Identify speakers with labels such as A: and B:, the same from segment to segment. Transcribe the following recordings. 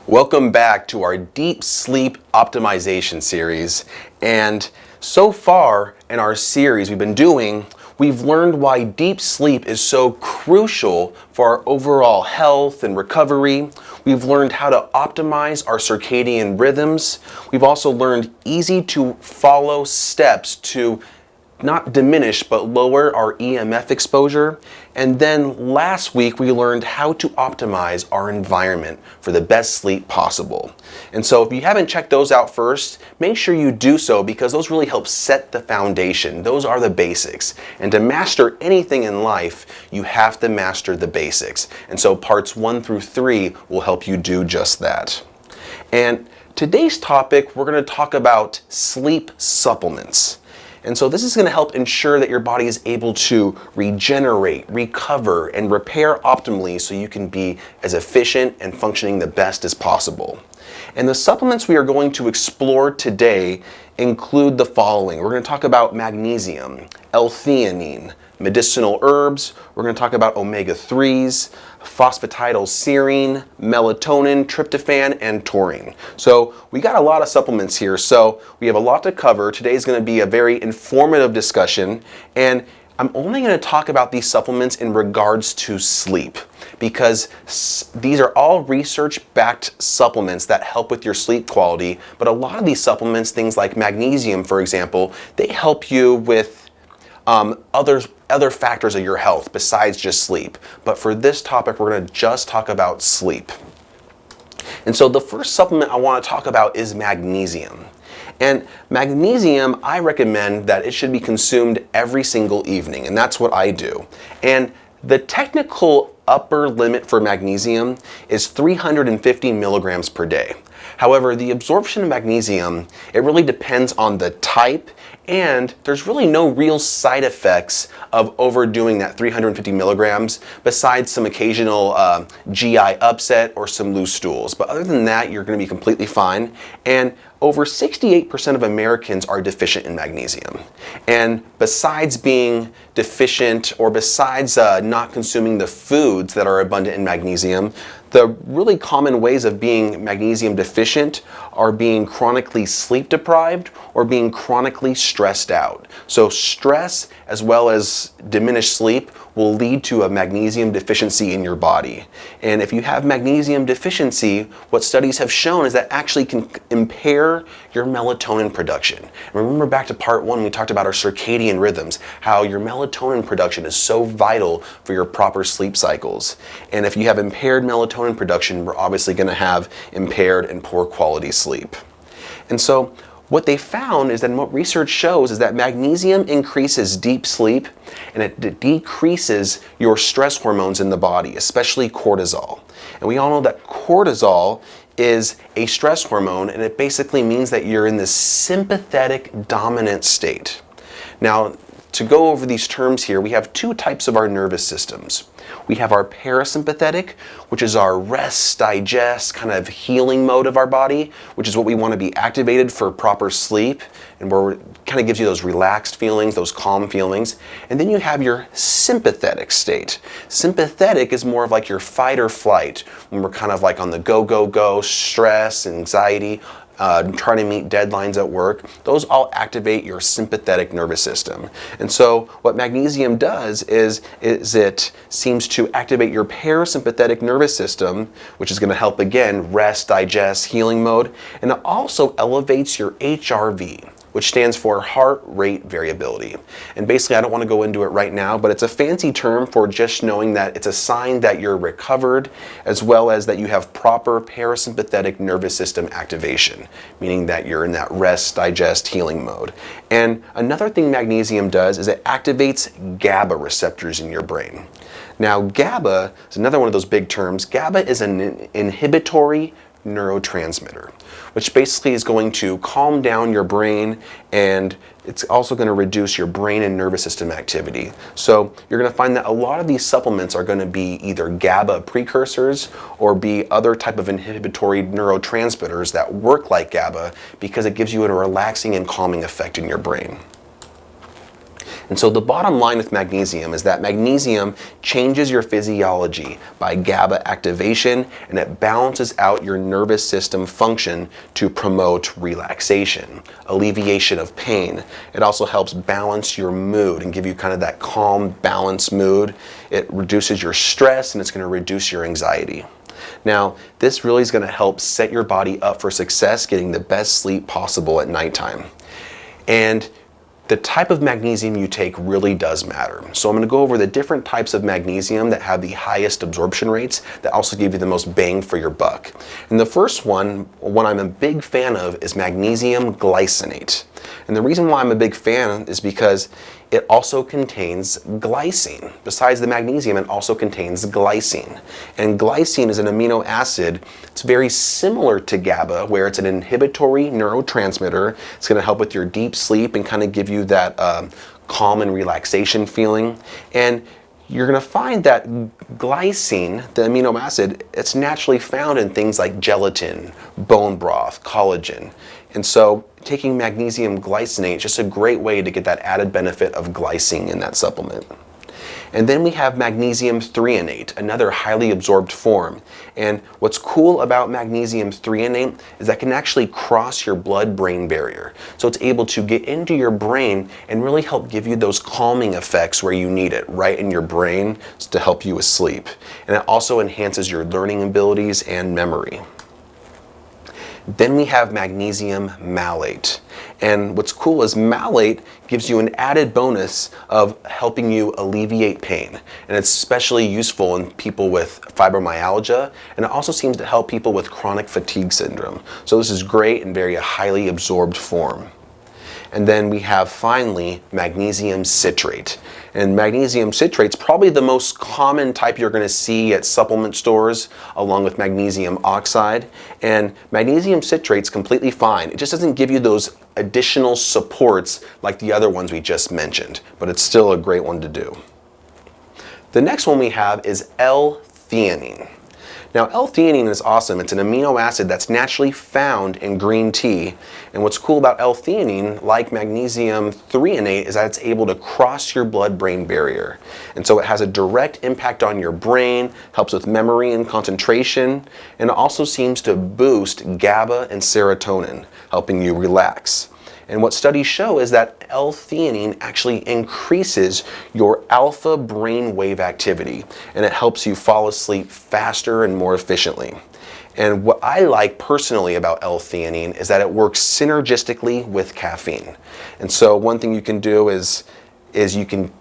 A: Welcome back to our deep sleep optimization series. And so far in our series we've learned why deep sleep is so crucial for our overall health and recovery. We've learned how to optimize our circadian rhythms. We've also learned easy to follow steps to not diminish but lower our EMF exposure. And then last week we learned how to optimize our environment for the best sleep possible. And so if you haven't checked those out first, make sure you do so because those really help set the foundation. Those are the basics. And to master anything in life, you have to master the basics. And so parts 1 through 3 will help you do just that. And today's topic, we're going to talk about sleep supplements. And so this is going to help ensure that your body is able to regenerate, recover, and repair optimally so you can be as efficient and functioning the best as possible. And the supplements we are going to explore today include the following. We're going to talk about magnesium, L-Theanine, medicinal herbs. We're going to talk about omega-3s, Phosphatidyl, serine, melatonin, tryptophan, and taurine. So we got a lot of supplements here, so we have a lot to cover. Today's going to be a very informative discussion, and I'm only going to talk about these supplements in regards to sleep because these are all research-backed supplements that help with your sleep quality, but a lot of these supplements, things like magnesium, for example, they help you with other factors of your health besides just sleep. But for this topic, we're going to just talk about sleep. And so the first supplement I want to talk about is magnesium. And magnesium, I recommend that it should be consumed every single evening, and that's what I do. And the technical upper limit for magnesium is 350 milligrams per day. However, the absorption of magnesium, it really depends on the type, and there's really no real side effects of overdoing that 350 milligrams besides some occasional GI upset or some loose stools. But other than that, you're going to be completely fine. And over 68% of Americans are deficient in magnesium. And besides being deficient or besides not consuming the foods that are abundant in magnesium, the really common ways of being magnesium deficient are being chronically sleep deprived or being chronically stressed out. So stress as well as diminished sleep will lead to a magnesium deficiency in your body. And if you have magnesium deficiency, what studies have shown is that actually can impair your melatonin production. Remember back to part 1, we talked about our circadian rhythms, how your melatonin production is so vital for your proper sleep cycles. And if you have impaired melatonin production, we're obviously going to have impaired and poor quality sleep. And so what they found is that what research shows is that magnesium increases deep sleep and it decreases your stress hormones in the body, especially cortisol. And we all know that cortisol is a stress hormone, and it basically means that you're in this sympathetic dominant state. Now, to go over these terms here, we have two types of our nervous systems. We have our parasympathetic, which is our rest, digest, kind of healing mode of our body, which is what we want to be activated for proper sleep, and where it kind of gives you those relaxed feelings, those calm feelings. And then you have your sympathetic state. Sympathetic is more of like your fight or flight, when we're kind of like on the go, go, go, stress, anxiety, trying to meet deadlines at work. Those all activate your sympathetic nervous system. And so what magnesium does is it seems to activate your parasympathetic nervous system, which is going to help again rest, digest, healing mode, and it also elevates your HRV, which stands for heart rate variability. And basically, I don't want to go into it right now, but it's a fancy term for just knowing that it's a sign that you're recovered, as well as that you have proper parasympathetic nervous system activation, meaning that you're in that rest, digest, healing mode. And another thing magnesium does is it activates GABA receptors in your brain. Now, GABA is another one of those big terms. GABA is an inhibitory neurotransmitter, which basically is going to calm down your brain, and it's also going to reduce your brain and nervous system activity. So you're going to find that a lot of these supplements are going to be either GABA precursors or be other type of inhibitory neurotransmitters that work like GABA because it gives you a relaxing and calming effect in your brain. And so the bottom line with magnesium is that magnesium changes your physiology by GABA activation, and it balances out your nervous system function to promote relaxation, alleviation of pain. It also helps balance your mood and give you kind of that calm, balanced mood. It reduces your stress, and it's going to reduce your anxiety. Now, this really is going to help set your body up for success, getting the best sleep possible at nighttime. And the type of magnesium you take really does matter. So I'm going to go over the different types of magnesium that have the highest absorption rates that also give you the most bang for your buck. And the first one I'm a big fan of, is magnesium glycinate. And the reason why I'm a big fan is because it also contains glycine. Besides the magnesium, it also contains glycine. And glycine is an amino acid. It's very similar to GABA, where it's an inhibitory neurotransmitter. It's going to help with your deep sleep and kind of give you that calm and relaxation feeling. And you're going to find that glycine, the amino acid, it's naturally found in things like gelatin, bone broth, collagen. And so taking magnesium glycinate is just a great way to get that added benefit of glycine in that supplement. And then we have magnesium threonate, another highly absorbed form. And what's cool about magnesium threonate is that it can actually cross your blood-brain barrier. So it's able to get into your brain and really help give you those calming effects where you need it, right in your brain, to help you with sleep. And it also enhances your learning abilities and memory. Then we have magnesium malate. And what's cool is malate gives you an added bonus of helping you alleviate pain. And it's especially useful in people with fibromyalgia, and it also seems to help people with chronic fatigue syndrome. So this is great and very highly absorbed form. And then we have finally magnesium citrate. And magnesium citrate is probably the most common type you're going to see at supplement stores, along with magnesium oxide. And magnesium citrate is completely fine. It just doesn't give you those additional supports like the other ones we just mentioned, but it's still a great one to do. The next one we have is L-Theanine. Now, L-Theanine is awesome. It's an amino acid that's naturally found in green tea. And what's cool about L-Theanine, like magnesium threonate, is that it's able to cross your blood-brain barrier. And so it has a direct impact on your brain, helps with memory and concentration, and it also seems to boost GABA and serotonin, helping you relax. And what studies show is that L-theanine actually increases your alpha brainwave activity, and it helps you fall asleep faster and more efficiently. And what I like personally about L-theanine is that it works synergistically with caffeine. And so one thing you can do is you can,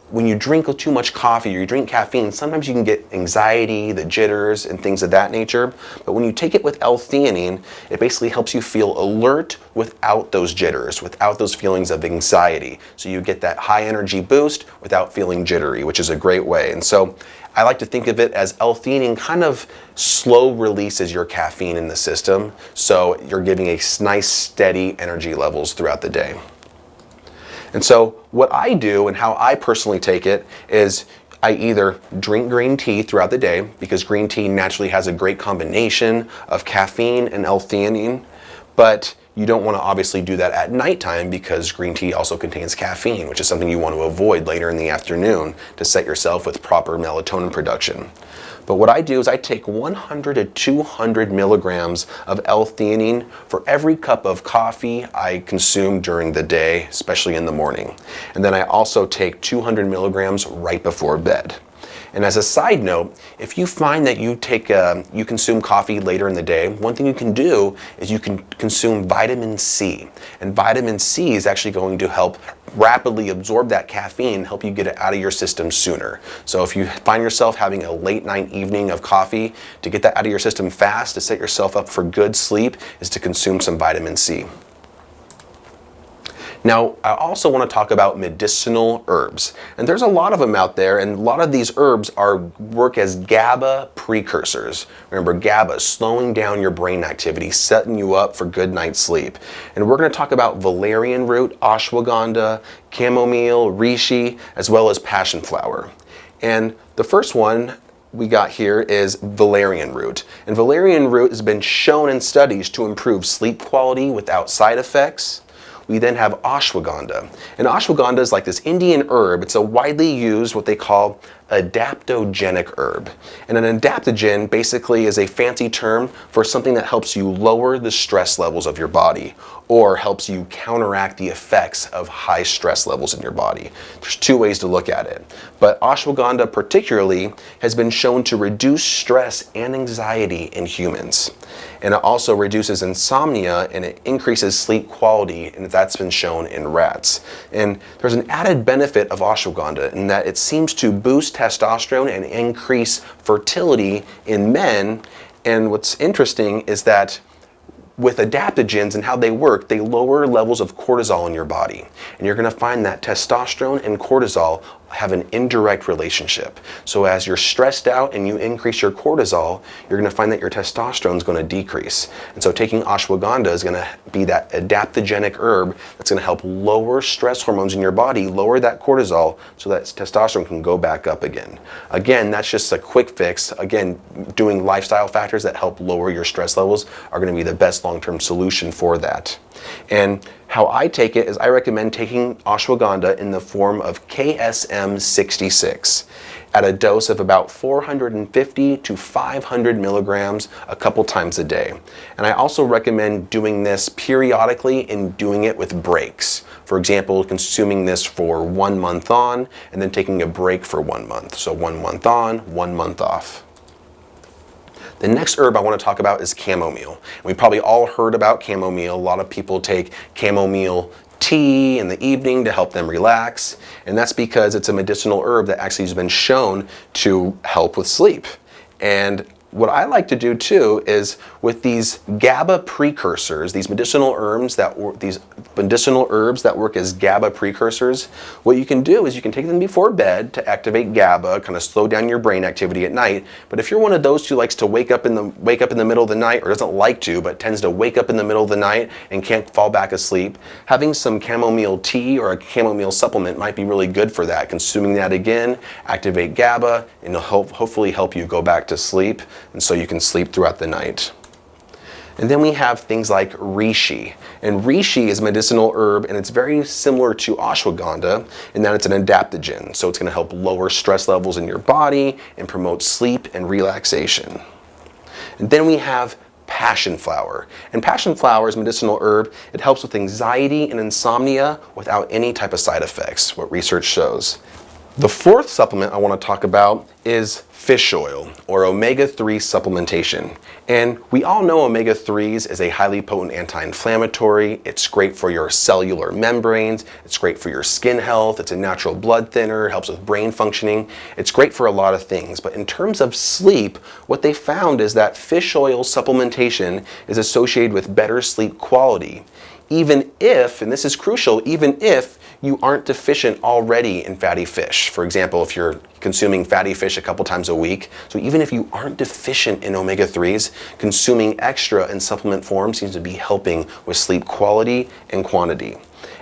A: when you drink too much coffee or you drink caffeine, sometimes you can get anxiety, the jitters, and things of that nature. But when you take it with L-theanine, it basically helps you feel alert without those jitters, without those feelings of anxiety. So you get that high energy boost without feeling jittery, which is a great way. And so I like to think of it as L-theanine kind of slow releases your caffeine in the system, so you're giving a nice steady energy levels throughout the day. And so what I do and how I personally take it is I either drink green tea throughout the day, because green tea naturally has a great combination of caffeine and L-theanine, but you don't want to obviously do that at nighttime because green tea also contains caffeine, which is something you want to avoid later in the afternoon to set yourself with proper melatonin production. But what I do is I take 100 to 200 milligrams of L-theanine for every cup of coffee I consume during the day, especially in the morning. And then I also take 200 milligrams right before bed. And as a side note, if you find that you consume coffee later in the day, one thing you can do is you can consume vitamin C. And vitamin C is actually going to help rapidly absorb that caffeine, help you get it out of your system sooner. So if you find yourself having a late night evening of coffee, to get that out of your system fast, to set yourself up for good sleep, is to consume some vitamin C. Now, I also want to talk about medicinal herbs. And there's a lot of them out there, and a lot of these herbs work as GABA precursors. Remember, GABA is slowing down your brain activity, setting you up for good night's sleep. And we're going to talk about valerian root, ashwagandha, chamomile, reishi, as well as passion flower. And the first one we got here is valerian root. And valerian root has been shown in studies to improve sleep quality without side effects, we then have ashwagandha. And ashwagandha is like this Indian herb. It's a widely used, what they call adaptogenic herb. And an adaptogen basically is a fancy term for something that helps you lower the stress levels of your body or helps you counteract the effects of high stress levels in your body. There's two ways to look at it. But ashwagandha particularly has been shown to reduce stress and anxiety in humans. And it also reduces insomnia and it increases sleep quality, and that's been shown in rats. And there's an added benefit of ashwagandha in that it seems to boost testosterone and increase fertility in men. And what's interesting is that with adaptogens and how they work, they lower levels of cortisol in your body. And you're going to find that testosterone and cortisol have an indirect relationship. So as you're stressed out and you increase your cortisol, you're going to find that your testosterone is going to decrease. And so taking ashwagandha is going to be that adaptogenic herb that's going to help lower stress hormones in your body, lower that cortisol so that testosterone can go back up again. Again, that's just a quick fix. Again, doing lifestyle factors that help lower your stress levels are going to be the best long-term solution for that. And how I take it is I recommend taking ashwagandha in the form of KSM-66 at a dose of about 450 to 500 milligrams a couple times a day. And I also recommend doing this periodically and doing it with breaks. For example, consuming this for 1 month on and then taking a break for 1 month. So 1 month on, 1 month off. The next herb I want to talk about is chamomile. We probably all heard about chamomile. A lot of people take chamomile tea in the evening to help them relax, and that's because it's a medicinal herb that actually has been shown to help with sleep. And what I like to do too is with these GABA precursors, these medicinal herbs that work as GABA precursors, what you can do is you can take them before bed to activate GABA, kind of slow down your brain activity at night. But if you're one of those who likes to wake up in the middle of the night, or doesn't like to, but tends to wake up in the middle of the night and can't fall back asleep, having some chamomile tea or a chamomile supplement might be really good for that. Consuming that again, activate GABA, and it'll hopefully help you go back to sleep, and so you can sleep throughout the night. And then we have things like reishi. And reishi is a medicinal herb, and it's very similar to ashwagandha in that it's an adaptogen. So it's going to help lower stress levels in your body and promote sleep and relaxation. And then we have passion flower. And passion flower is a medicinal herb. It helps with anxiety and insomnia without any type of side effects, what research shows. The fourth supplement I want to talk about is fish oil, or omega-3 supplementation. And we all know omega-3s is a highly potent anti-inflammatory. It's great for your cellular membranes. It's great for your skin health. It's a natural blood thinner. It helps with brain functioning. It's great for a lot of things. But in terms of sleep, what they found is that fish oil supplementation is associated with better sleep quality. Even if, and this is crucial, even if you aren't deficient already in fatty fish. For example, if you're consuming fatty fish a couple times a week, so even if you aren't deficient in omega-3s, consuming extra in supplement form seems to be helping with sleep quality and quantity.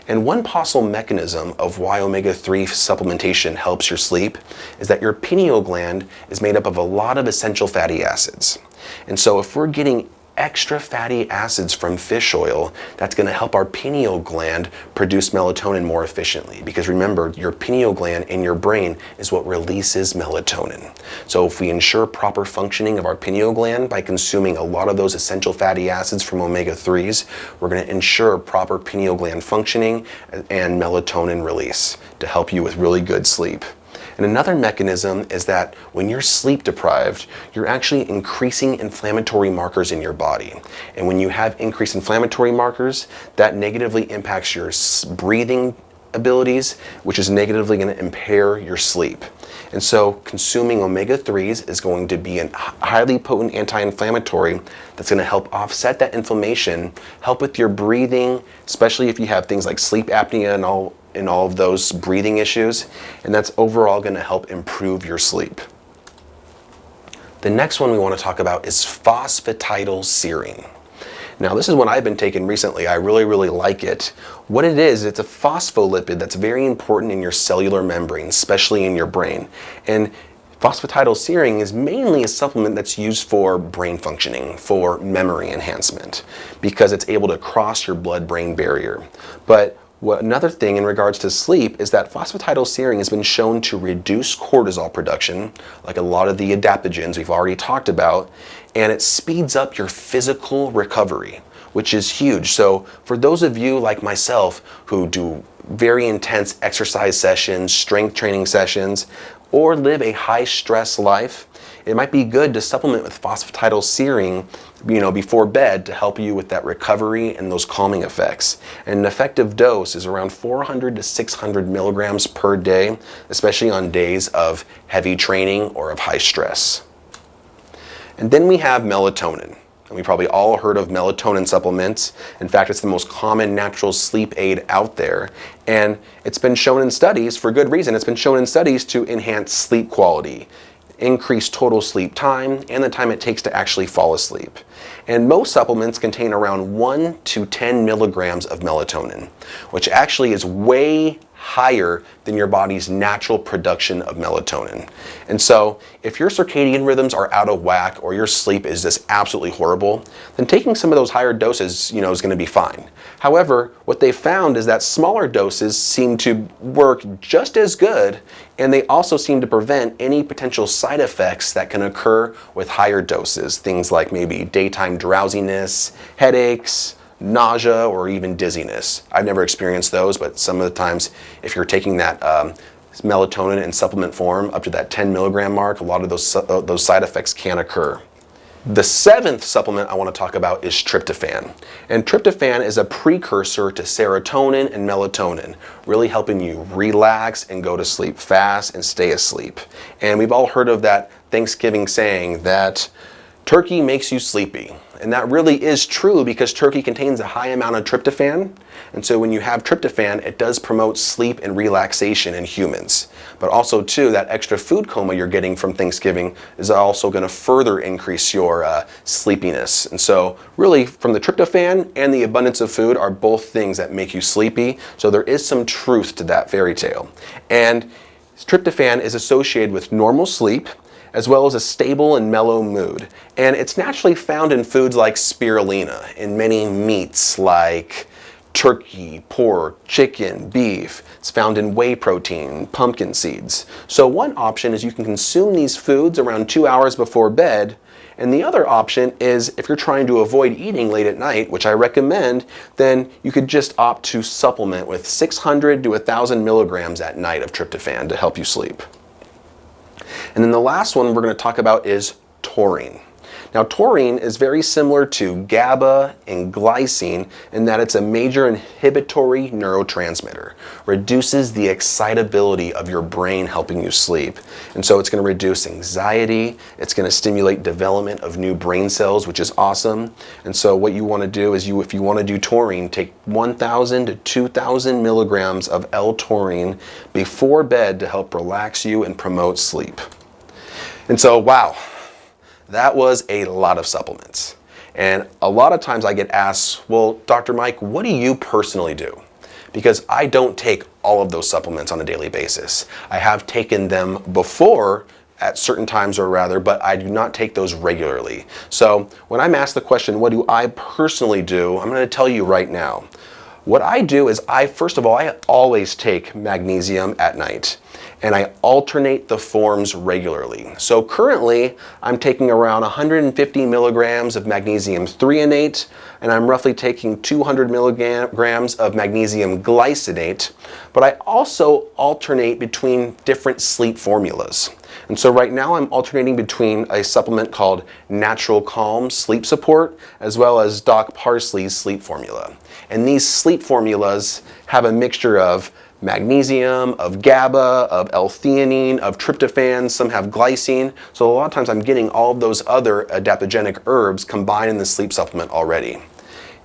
A: And one possible mechanism of why omega-3 supplementation helps your sleep is that your pineal gland is made up of a lot of essential fatty acids. And so if we're getting extra fatty acids from fish oil, that's going to help our pineal gland produce melatonin more efficiently. Because remember, your pineal gland in your brain is what releases melatonin. So if we ensure proper functioning of our pineal gland by consuming a lot of those essential fatty acids from omega-3s, we're going to ensure proper pineal gland functioning and melatonin release to help you with really good sleep. And another mechanism is that when you're sleep deprived, you're actually increasing inflammatory markers in your body. And when you have increased inflammatory markers, that negatively impacts your breathing abilities, which is negatively going to impair your sleep. And so consuming omega-3s is going to be a highly potent anti-inflammatory that's going to help offset that inflammation, help with your breathing, especially if you have things like sleep apnea and all of those breathing issues, and that's overall going to help improve your sleep. The next one we want to talk about is Phosphatidyl serine. Now this is one I've been taking recently. I really like it. What it is, it's a phospholipid that's very important in your cellular membrane, especially in your brain. And Phosphatidyl serine is mainly a supplement that's used for brain functioning, for memory enhancement, because it's able to cross your blood-brain barrier. But another thing in regards to sleep is that phosphatidyl serine has been shown to reduce cortisol production, like a lot of the adaptogens we've already talked about, and it speeds up your physical recovery, which is huge. So for those of you like myself who do very intense exercise sessions, strength training sessions, or live a high stress life, it might be good to supplement with phosphatidyl serine, before bed to help you with that recovery and those calming effects. And an effective dose is around 400 to 600 milligrams per day, especially on days of heavy training or of high stress. And then we have melatonin. And we probably all heard of melatonin supplements. In fact, it's the most common natural sleep aid out there. And it's been shown in studies, for good reason, it's been shown in studies to enhance sleep quality, increase total sleep time, and the time it takes to actually fall asleep. And most supplements contain around 1 to 10 milligrams of melatonin, which actually is way higher than your body's natural production of melatonin. And so if your circadian rhythms are out of whack or your sleep is just absolutely horrible, then taking some of those higher doses, is going to be fine. However, what they found is that smaller doses seem to work just as good, and they also seem to prevent any potential side effects that can occur with higher doses, things like maybe daytime drowsiness, headaches, nausea, or even dizziness. I've never experienced those, but some of the times if you're taking that melatonin in supplement form up to that 10 milligram mark, a lot of those side effects can occur. The seventh supplement I want to talk about is tryptophan. And tryptophan is a precursor to serotonin and melatonin, really helping you relax and go to sleep fast and stay asleep. And we've all heard of that Thanksgiving saying that turkey makes you sleepy. And that really is true because turkey contains a high amount of tryptophan. And so when you have tryptophan, it does promote sleep and relaxation in humans. But also too, that extra food coma you're getting from Thanksgiving is also going to further increase your sleepiness. And so really from the tryptophan and the abundance of food are both things that make you sleepy. So there is some truth to that fairy tale. And tryptophan is associated with normal sleep, as well as a stable and mellow mood. And it's naturally found in foods like spirulina, in many meats like turkey, pork, chicken, beef. It's found in whey protein, pumpkin seeds. So one option is you can consume these foods around 2 hours before bed. And the other option is if you're trying to avoid eating late at night, which I recommend, then you could just opt to supplement with 600 to 1,000 milligrams at night of tryptophan to help you sleep. And then the last one we're going to talk about is taurine. Now taurine is very similar to GABA and glycine in that it's a major inhibitory neurotransmitter, reduces the excitability of your brain helping you sleep. And so it's going to reduce anxiety, it's going to stimulate development of new brain cells, which is awesome. And so what you want to do is if you want to do taurine, take 1,000 to 2,000 milligrams of L-taurine before bed to help relax you and promote sleep. And so, wow. That was a lot of supplements. And a lot of times I get asked, well, Dr. Mike, what do you personally do? Because I don't take all of those supplements on a daily basis. I have taken them before at certain times but I do not take those regularly. So when I'm asked the question, what do I personally do? I'm going to tell you right now. What I do is first of all, I always take magnesium at night. And I alternate the forms regularly. So currently, I'm taking around 150 milligrams of magnesium threonate, and I'm roughly taking 200 milligrams of magnesium glycinate, but I also alternate between different sleep formulas. And so right now I'm alternating between a supplement called Natural Calm Sleep Support, as well as Doc Parsley's sleep formula. And these sleep formulas have a mixture of magnesium, of GABA, of L-Theanine, of tryptophan, some have glycine. So a lot of times I'm getting all of those other adaptogenic herbs combined in the sleep supplement already.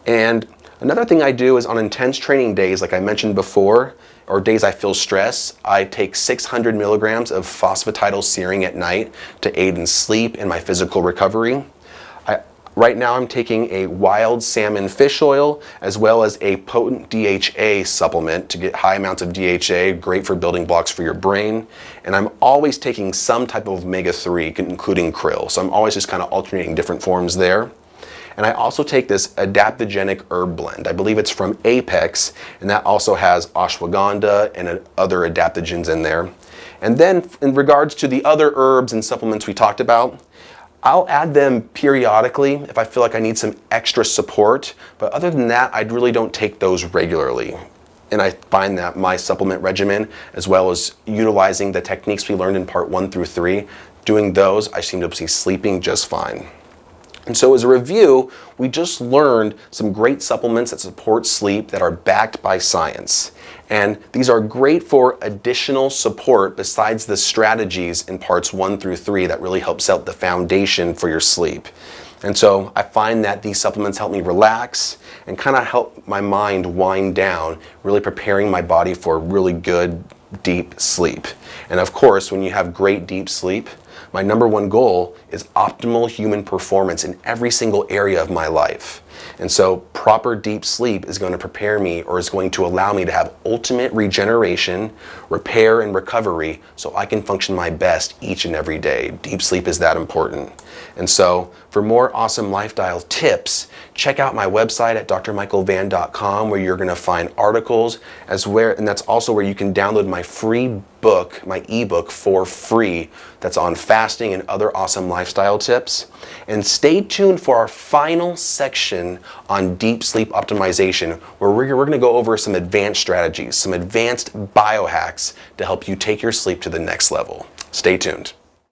A: And another thing I do is on intense training days, like I mentioned before, or days I feel stress, I take 600 milligrams of phosphatidyl serine at night to aid in sleep and my physical recovery. Right now I'm taking a wild salmon fish oil as well as a potent DHA supplement to get high amounts of DHA, great for building blocks for your brain. And I'm always taking some type of omega-3, including krill. So I'm always just kind of alternating different forms there. And I also take this adaptogenic herb blend. I believe it's from Apex, and that also has ashwagandha and other adaptogens in there. And then in regards to the other herbs and supplements we talked about, I'll add them periodically if I feel like I need some extra support, but other than that, I really don't take those regularly. And I find that my supplement regimen, as well as utilizing the techniques we learned in part 1 through 3, doing those, I seem to be sleeping just fine. And so as a review, we just learned some great supplements that support sleep that are backed by science. And these are great for additional support besides the strategies in parts 1 through 3 that really help set the foundation for your sleep. And so I find that these supplements help me relax and kind of help my mind wind down, really preparing my body for really good, deep sleep. And of course, when you have great deep sleep, my number one goal is optimal human performance in every single area of my life. And so proper deep sleep is going to prepare me, or is going to allow me to have ultimate regeneration, repair, and recovery so I can function my best each and every day. Deep sleep is that important. And so for more awesome lifestyle tips, check out my website at DrMichaelVan.com, where you're going to find articles and that's also where you can download my free book, my ebook for free, that's on fasting and other awesome lifestyle tips. And stay tuned for our final section on deep sleep optimization, where we're going to go over some advanced strategies, some advanced biohacks to help you take your sleep to the next level. Stay tuned.